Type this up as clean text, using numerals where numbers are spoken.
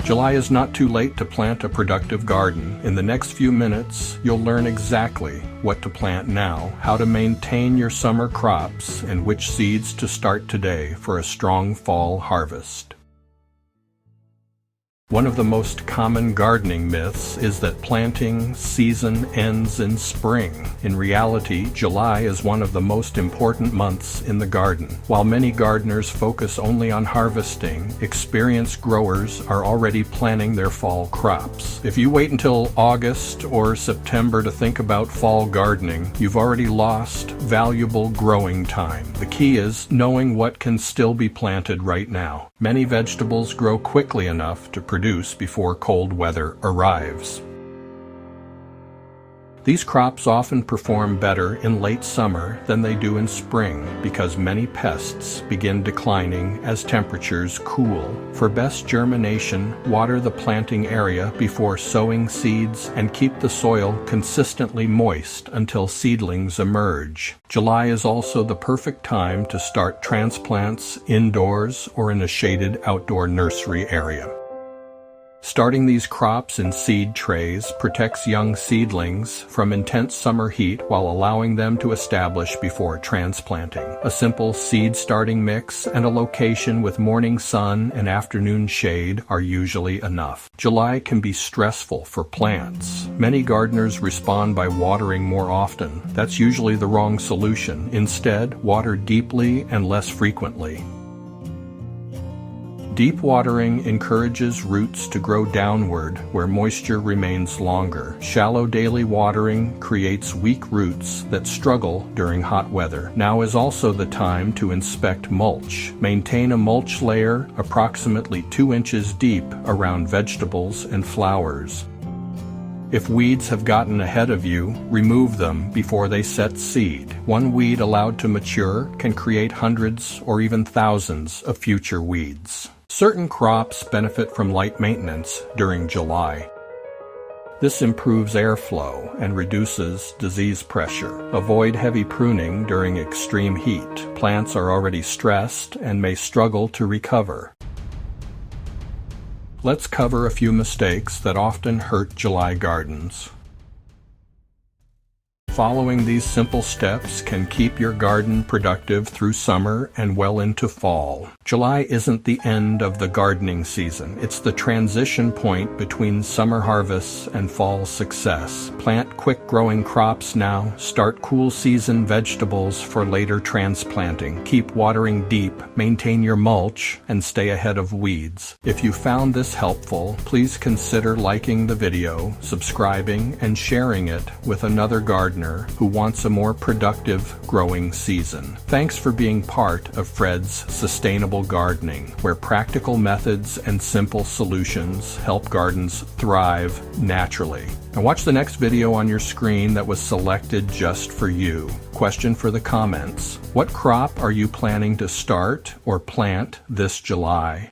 July is not too late to plant a productive garden. In the next few minutes, you'll learn exactly what to plant now, how to maintain your summer crops, and which seeds to start today for a strong fall harvest. One of the most common gardening myths is that planting season ends in spring. In reality, July is one of the most important months in the garden. While many gardeners focus only on harvesting, experienced growers are already planning their fall crops. If you wait until August or September to think about fall gardening, you've already lost valuable growing time. The key is knowing what can still be planted right now. Many vegetables grow quickly enough to produce before cold weather arrives. These crops often perform better in late summer than they do in spring because many pests begin declining as temperatures cool. For best germination, water the planting area before sowing seeds and keep the soil consistently moist until seedlings emerge. July is also the perfect time to start transplants indoors or in a shaded outdoor nursery area. Starting these crops in seed trays protects young seedlings from intense summer heat while allowing them to establish before transplanting. A simple seed starting mix and a location with morning sun and afternoon shade are usually enough. July can be stressful for plants. Many gardeners respond by watering more often. That's usually the wrong solution. Instead, water deeply and less frequently. Deep watering encourages roots to grow downward where moisture remains longer. Shallow daily watering creates weak roots that struggle during hot weather. Now is also the time to inspect mulch. Maintain a mulch layer approximately 2 inches deep around vegetables and flowers. If weeds have gotten ahead of you, remove them before they set seed. One weed allowed to mature can create hundreds or even thousands of future weeds. Certain crops benefit from light maintenance during July. This improves airflow and reduces disease pressure. Avoid heavy pruning during extreme heat. Plants are already stressed and may struggle to recover. Let's cover a few mistakes that often hurt July gardens. Following these simple steps can keep your garden productive through summer and well into fall. July isn't the end of the gardening season. It's the transition point between summer harvests and fall success. Plant quick-growing crops now. Start cool season vegetables for later transplanting. Keep watering deep, maintain your mulch, and stay ahead of weeds. If you found this helpful, please consider liking the video, subscribing, and sharing it with another gardener who wants a more productive growing season. Thanks for being part of Fred's Sustainable Gardening, where practical methods and simple solutions help gardens thrive naturally. And watch the next video on your screen that was selected just for you. Question for the comments: what crop are you planning to start or plant this July?